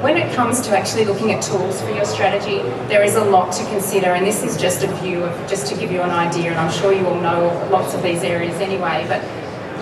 When it comes to actually looking at tools for your strategy, there is a lot to consider, and this is just a view of, just to give you an idea, and I'm sure you all know lots of these areas anyway, but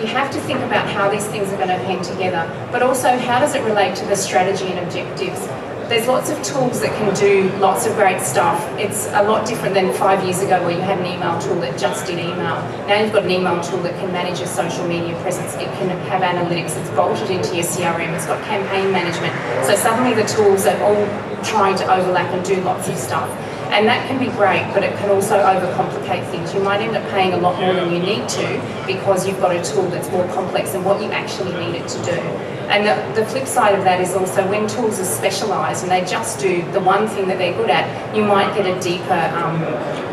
you have to think about how these things are going to hang together, but also how does it relate to the strategy and objectives. There's lots of tools that can do lots of great stuff. It's a lot different than 5 years ago where you had an email tool that just did email. Now you've got an email tool that can manage your social media presence. It can have analytics. It's bolted into your CRM. It's got campaign management. So suddenly the tools are all trying to overlap and do lots of stuff. And that can be great, but it can also overcomplicate things. You might end up paying a lot more than you need to because you've got a tool that's more complex than what you actually need it to do. And the flip side of that is also when tools are specialised and they just do the one thing that they're good at, you might get a deeper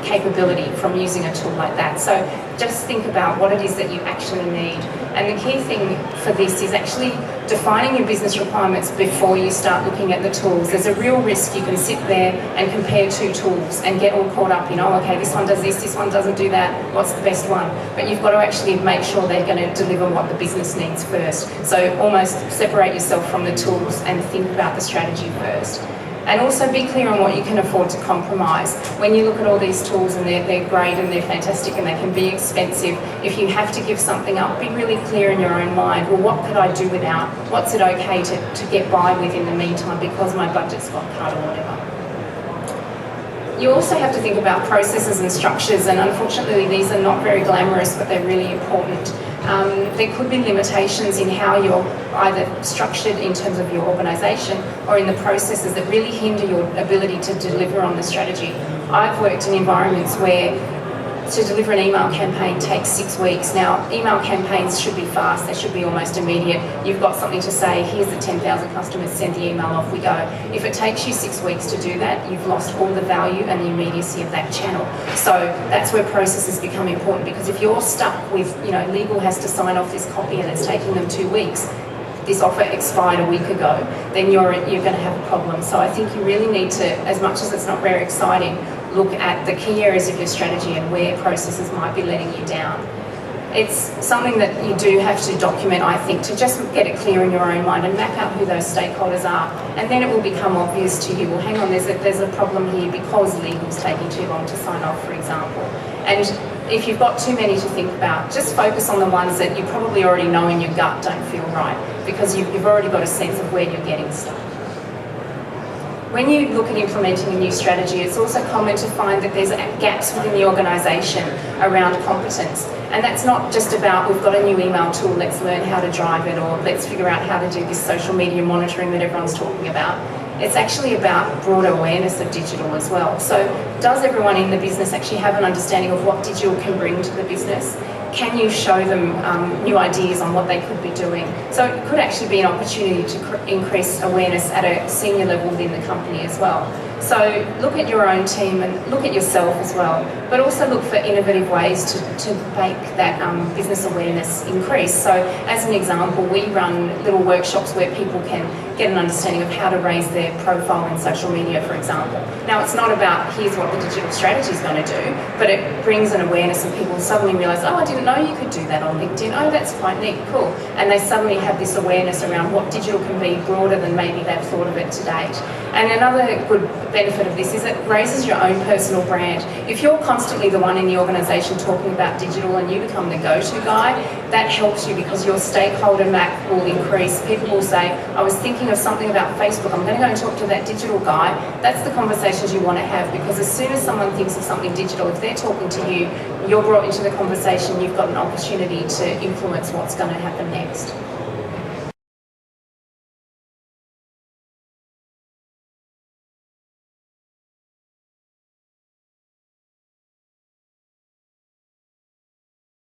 capability from using a tool like that. So just think about what it is that you actually need. And the key thing for this is actually defining your business requirements before you start looking at the tools. There's a real risk you can sit there and compare two tools and get all caught up in, oh, okay, this one does this one doesn't do that, what's the best one? But you've got to actually make sure they're going to deliver what the business needs first. So almost separate yourself from the tools and think about the strategy first. And also be clear on what you can afford to compromise. When you look at all these tools and they're great and they're fantastic and they can be expensive, if you have to give something up, be really clear in your own mind, well, what could I do without? What's it okay to get by with in the meantime because my budget's got cut or whatever? You also have to think about processes and structures, and unfortunately these are not very glamorous, but they're really important. There could be limitations in how you're either structured in terms of your organisation or in the processes that really hinder your ability to deliver on the strategy. I've worked in environments where to deliver an email campaign takes 6 weeks. Now, email campaigns should be fast, they should be almost immediate. You've got something to say, here's the 10,000 customers, send the email, off we go. If it takes you 6 weeks to do that, you've lost all the value and the immediacy of that channel. So that's where processes become important, because if you're stuck with, legal has to sign off this copy and it's taking them 2 weeks, this offer expired a week ago, then you're going to have a problem. So I think you really need to, as much as it's not very exciting, look at the key areas of your strategy and where processes might be letting you down. It's something that you do have to document, I think, to just get it clear in your own mind and map out who those stakeholders are. And then it will become obvious to you, well, hang on, there's a problem here because legal's taking too long to sign off, for example. And if you've got too many to think about, just focus on the ones that you probably already know in your gut don't feel right, because you've already got a sense of where you're getting stuck. When you look at implementing a new strategy, it's also common to find that there's gaps within the organisation around competence. And that's not just about, we've got a new email tool, let's learn how to drive it, or let's figure out how to do this social media monitoring that everyone's talking about. It's actually about broader awareness of digital as well. So does everyone in the business actually have an understanding of what digital can bring to the business? Can you show them new ideas on what they could be doing? So it could actually be an opportunity to increase awareness at a senior level within the company as well. So look at your own team and look at yourself as well, but also look for innovative ways to make that business awareness increase. So as an example, we run little workshops where people can get an understanding of how to raise their profile in social media, for example. Now, it's not about here's what the digital strategy is going to do, but it brings an awareness and people suddenly realise, oh, I didn't know you could do that on LinkedIn. Oh, that's quite neat, cool. And they suddenly have this awareness around what digital can be broader than maybe they've thought of it to date. And another good benefit of this is it raises your own personal brand. If you're constantly the one in the organisation talking about digital and you become the go-to guy, that helps you because your stakeholder map will increase. People will say, I was thinking of something about Facebook, I'm going to go and talk to that digital guy. That's the conversations you want to have, because as soon as someone thinks of something digital, if they're talking to you, you're brought into the conversation, you've got an opportunity to influence what's going to happen next.